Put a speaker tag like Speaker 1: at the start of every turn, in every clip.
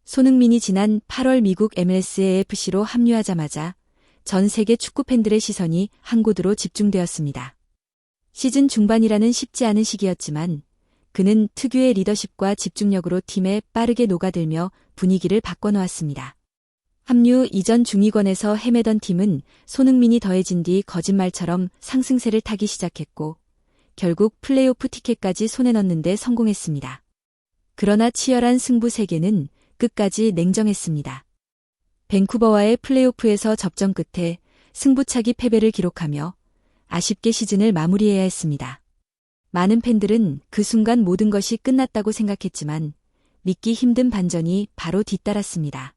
Speaker 1: 손흥민이 지난 8월 미국 MLS AFC로 합류하자마자 전 세계 축구 팬들의 시선이 한 곳으로 집중되었습니다. 시즌 중반이라는 쉽지 않은 시기였지만 그는 특유의 리더십과 집중력으로 팀에 빠르게 녹아들며 분위기를 바꿔놓았습니다. 합류 이전 중위권에서 헤매던 팀은 손흥민이 더해진 뒤 거짓말처럼 상승세를 타기 시작했고 결국 플레이오프 티켓까지 손에 넣는 데 성공했습니다. 그러나 치열한 승부 세계는 끝까지 냉정했습니다. 밴쿠버와의 플레이오프에서 접전 끝에 승부차기 패배를 기록하며 아쉽게 시즌을 마무리해야 했습니다. 많은 팬들은 그 순간 모든 것이 끝났다고 생각했지만 믿기 힘든 반전이 바로 뒤따랐습니다.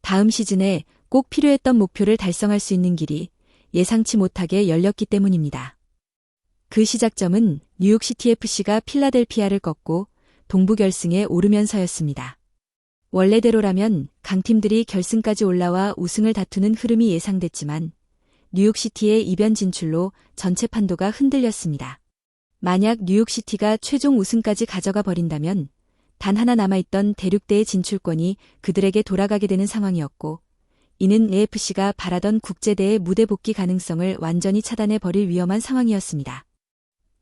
Speaker 1: 다음 시즌에 꼭 필요했던 목표를 달성할 수 있는 길이 예상치 못하게 열렸기 때문입니다. 그 시작점은 뉴욕시티 FC가 필라델피아를 꺾고 동부 결승에 오르면서였습니다. 원래대로라면 강팀들이 결승까지 올라와 우승을 다투는 흐름이 예상됐지만 뉴욕시티의 이변 진출로 전체 판도가 흔들렸습니다. 만약 뉴욕시티가 최종 우승까지 가져가 버린다면 단 하나 남아있던 대륙대의 진출권이 그들에게 돌아가게 되는 상황이었고 이는 AFC가 바라던 국제대회 무대 복귀 가능성을 완전히 차단해 버릴 위험한 상황이었습니다.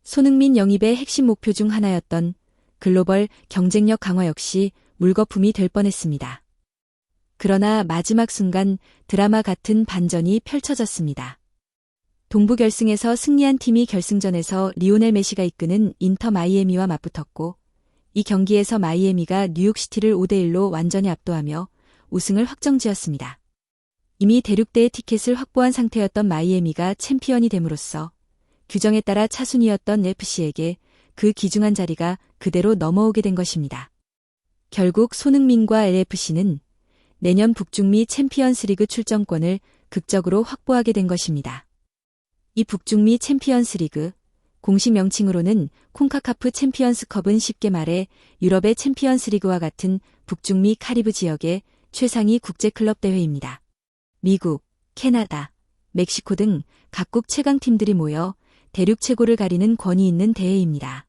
Speaker 1: 손흥민 영입의 핵심 목표 중 하나였던 글로벌 경쟁력 강화 역시 물거품이 될 뻔했습니다. 그러나 마지막 순간 드라마 같은 반전이 펼쳐졌습니다. 동부 결승에서 승리한 팀이 결승전에서 리오넬 메시가 이끄는 인터 마이애미와 맞붙었고 이 경기에서 마이애미가 뉴욕시티를 5대1로 완전히 압도하며 우승을 확정지었습니다. 이미 대륙대의 티켓을 확보한 상태였던 마이애미가 챔피언이 됨으로써 규정에 따라 차순위였던 FC에게 그 귀중한 자리가 그대로 넘어오게 된 것입니다. 결국 손흥민과 LAFC는 내년 북중미 챔피언스리그 출전권을 극적으로 확보하게 된 것입니다. 이 북중미 챔피언스리그, 공식 명칭으로는 콘카카프 챔피언스컵은 쉽게 말해 유럽의 챔피언스리그와 같은 북중미 카리브 지역의 최상위 국제클럽 대회입니다. 미국, 캐나다, 멕시코 등 각국 최강팀들이 모여 대륙 최고를 가리는 권위 있는 대회입니다.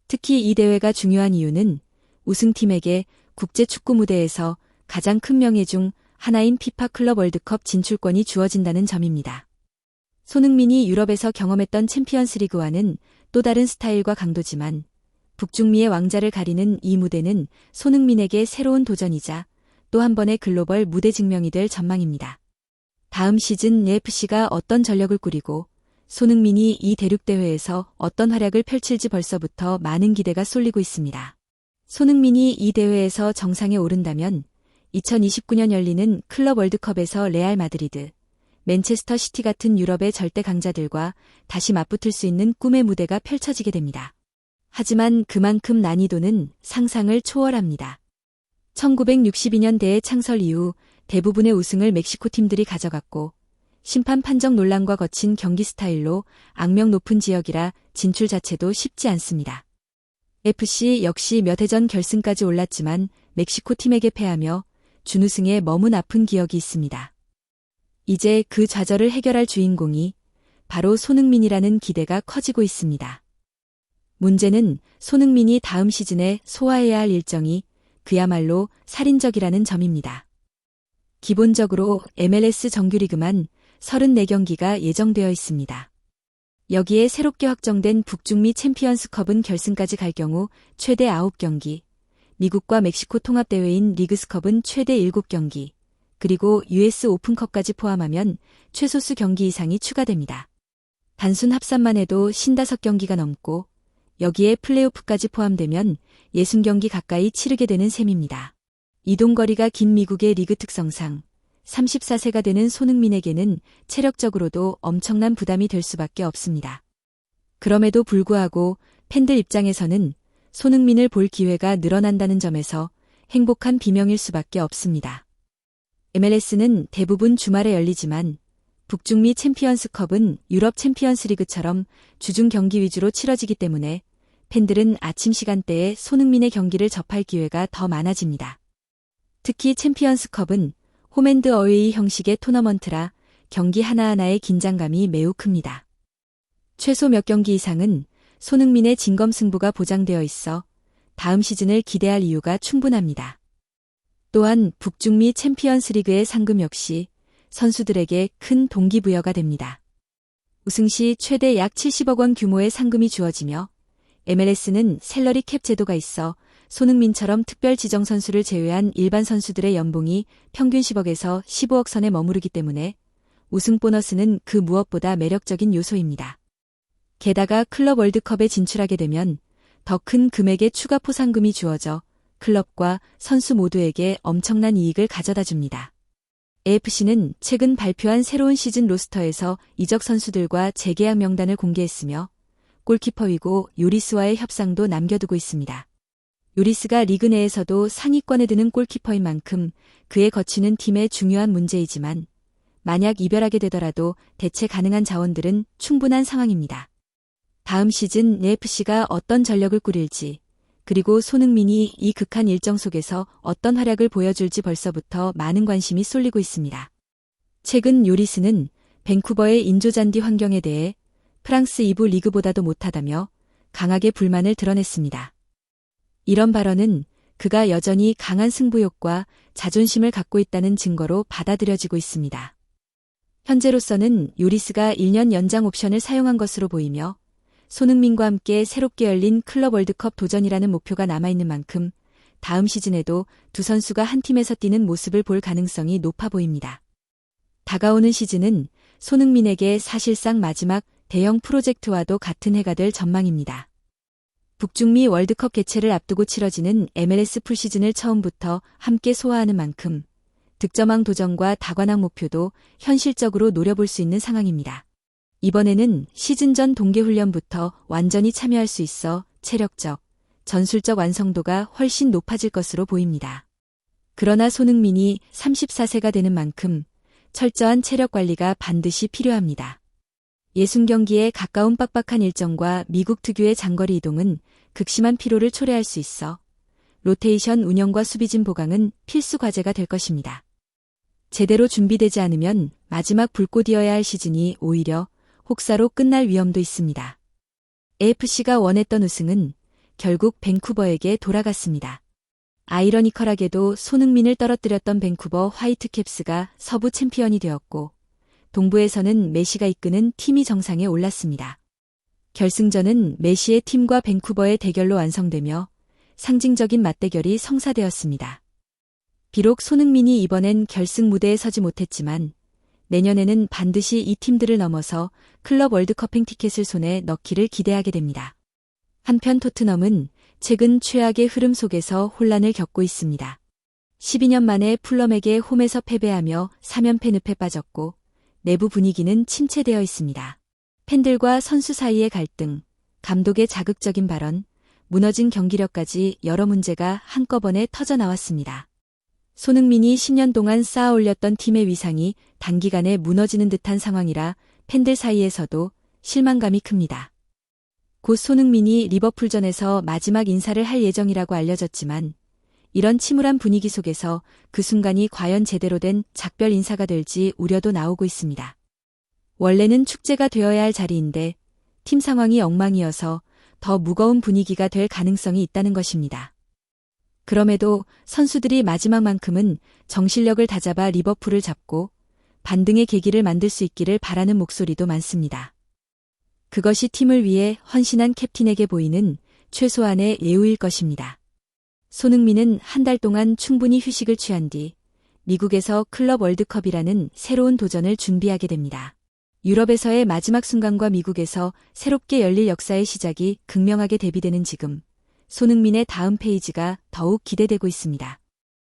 Speaker 1: 특히 이 대회가 중요한 이유는 우승팀에게 국제 축구 무대에서 가장 큰 명예 중 하나인 피파 클럽 월드컵 진출권이 주어진다는 점입니다. 손흥민이 유럽에서 경험했던 챔피언스리그와는 또 다른 스타일과 강도지만 북중미의 왕자를 가리는 이 무대는 손흥민에게 새로운 도전이자 또 한 번의 글로벌 무대 증명이 될 전망입니다. 다음 시즌 AFC가 어떤 전력을 꾸리고 손흥민이 이 대륙대회에서 어떤 활약을 펼칠지 벌써부터 많은 기대가 쏠리고 있습니다. 손흥민이 이 대회에서 정상에 오른다면 2029년 열리는 클럽 월드컵에서 레알 마드리드, 맨체스터 시티 같은 유럽의 절대 강자들과 다시 맞붙을 수 있는 꿈의 무대가 펼쳐지게 됩니다. 하지만 그만큼 난이도는 상상을 초월합니다. 1962년 대회 창설 이후 대부분의 우승을 멕시코 팀들이 가져갔고 심판 판정 논란과 거친 경기 스타일로 악명 높은 지역이라 진출 자체도 쉽지 않습니다. FC 역시 몇 해 전 결승까지 올랐지만 멕시코 팀에게 패하며 준우승에 머문 아픈 기억이 있습니다. 이제 그 좌절을 해결할 주인공이 바로 손흥민이라는 기대가 커지고 있습니다. 문제는 손흥민이 다음 시즌에 소화해야 할 일정이 그야말로 살인적이라는 점입니다. 기본적으로 MLS 정규리그만 34경기가 예정되어 있습니다. 여기에 새롭게 확정된 북중미 챔피언스컵은 결승까지 갈 경우 최대 9경기, 미국과 멕시코 통합대회인 리그스컵은 최대 7경기, 그리고 US 오픈컵까지 포함하면 최소수 경기 이상이 추가됩니다. 단순 합산만 해도 55경기가 넘고 여기에 플레이오프까지 포함되면 60경기 가까이 치르게 되는 셈입니다. 이동거리가 긴 미국의 리그 특성상 34세가 되는 손흥민에게는 체력적으로도 엄청난 부담이 될 수밖에 없습니다. 그럼에도 불구하고 팬들 입장에서는 손흥민을 볼 기회가 늘어난다는 점에서 행복한 비명일 수밖에 없습니다. MLS는 대부분 주말에 열리지만 북중미 챔피언스컵은 유럽 챔피언스리그처럼 주중 경기 위주로 치러지기 때문에 팬들은 아침 시간대에 손흥민의 경기를 접할 기회가 더 많아집니다. 특히 챔피언스컵은 홈앤드 어웨이 형식의 토너먼트라 경기 하나하나의 긴장감이 매우 큽니다. 최소 몇 경기 이상은 손흥민의 진검승부가 보장되어 있어 다음 시즌을 기대할 이유가 충분합니다. 또한 북중미 챔피언스리그의 상금 역시 선수들에게 큰 동기부여가 됩니다. 우승 시 최대 약 70억 원 규모의 상금이 주어지며 MLS는 셀러리 캡 제도가 있어 손흥민처럼 특별 지정 선수를 제외한 일반 선수들의 연봉이 평균 10억에서 15억 선에 머무르기 때문에 우승 보너스는 그 무엇보다 매력적인 요소입니다. 게다가 클럽 월드컵에 진출하게 되면 더 큰 금액의 추가 포상금이 주어져 클럽과 선수 모두에게 엄청난 이익을 가져다 줍니다. AFC는 최근 발표한 새로운 시즌 로스터에서 이적 선수들과 재계약 명단을 공개했으며 골키퍼 위고 요리스와의 협상도 남겨두고 있습니다. 요리스가 리그 내에서도 상위권에 드는 골키퍼인 만큼 그의 거취는 팀의 중요한 문제이지만 만약 이별하게 되더라도 대체 가능한 자원들은 충분한 상황입니다. 다음 시즌 AFC가 어떤 전력을 꾸릴지 그리고 손흥민이 이 극한 일정 속에서 어떤 활약을 보여줄지 벌써부터 많은 관심이 쏠리고 있습니다. 최근 요리스는 밴쿠버의 인조잔디 환경에 대해 프랑스 2부 리그보다도 못하다며 강하게 불만을 드러냈습니다. 이런 발언은 그가 여전히 강한 승부욕과 자존심을 갖고 있다는 증거로 받아들여지고 있습니다. 현재로서는 요리스가 1년 연장 옵션을 사용한 것으로 보이며 손흥민과 함께 새롭게 열린 클럽 월드컵 도전이라는 목표가 남아있는 만큼 다음 시즌에도 두 선수가 한 팀에서 뛰는 모습을 볼 가능성이 높아 보입니다. 다가오는 시즌은 손흥민에게 사실상 마지막 대형 프로젝트와도 같은 해가 될 전망입니다. 북중미 월드컵 개최를 앞두고 치러지는 MLS 풀시즌을 처음부터 함께 소화하는 만큼 득점왕 도전과 다관왕 목표도 현실적으로 노려볼 수 있는 상황입니다. 이번에는 시즌 전 동계훈련부터 완전히 참여할 수 있어 체력적, 전술적 완성도가 훨씬 높아질 것으로 보입니다. 그러나 손흥민이 34세가 되는 만큼 철저한 체력 관리가 반드시 필요합니다. 60경기에 가까운 빡빡한 일정과 미국 특유의 장거리 이동은 극심한 피로를 초래할 수 있어 로테이션 운영과 수비진 보강은 필수 과제가 될 것입니다. 제대로 준비되지 않으면 마지막 불꽃이어야 할 시즌이 오히려 혹사로 끝날 위험도 있습니다. AFC가 원했던 우승은 결국 밴쿠버에게 돌아갔습니다. 아이러니컬하게도 손흥민을 떨어뜨렸던 밴쿠버 화이트캡스가 서부 챔피언이 되었고 동부에서는 메시가 이끄는 팀이 정상에 올랐습니다. 결승전은 메시의 팀과 밴쿠버의 대결로 완성되며 상징적인 맞대결이 성사되었습니다. 비록 손흥민이 이번엔 결승 무대에 서지 못했지만 내년에는 반드시 이 팀들을 넘어서 클럽 월드컵행 티켓을 손에 넣기를 기대하게 됩니다. 한편 토트넘은 최근 최악의 흐름 속에서 혼란을 겪고 있습니다. 12년 만에 풀럼에게 홈에서 패배하며 3연패 늪에 빠졌고 내부 분위기는 침체되어 있습니다. 팬들과 선수 사이의 갈등, 감독의 자극적인 발언, 무너진 경기력까지 여러 문제가 한꺼번에 터져나왔습니다. 손흥민이 10년 동안 쌓아 올렸던 팀의 위상이 단기간에 무너지는 듯한 상황이라 팬들 사이에서도 실망감이 큽니다. 곧 손흥민이 리버풀전에서 마지막 인사를 할 예정이라고 알려졌지만 이런 침울한 분위기 속에서 그 순간이 과연 제대로 된 작별 인사가 될지 우려도 나오고 있습니다. 원래는 축제가 되어야 할 자리인데 팀 상황이 엉망이어서 더 무거운 분위기가 될 가능성이 있다는 것입니다. 그럼에도 선수들이 마지막만큼은 정신력을 다잡아 리버풀을 잡고 반등의 계기를 만들 수 있기를 바라는 목소리도 많습니다. 그것이 팀을 위해 헌신한 캡틴에게 보이는 최소한의 예우일 것입니다. 손흥민은 한 달 동안 충분히 휴식을 취한 뒤 미국에서 클럽 월드컵이라는 새로운 도전을 준비하게 됩니다. 유럽에서의 마지막 순간과 미국에서 새롭게 열릴 역사의 시작이 극명하게 대비되는 지금 손흥민의 다음 페이지가 더욱 기대되고 있습니다.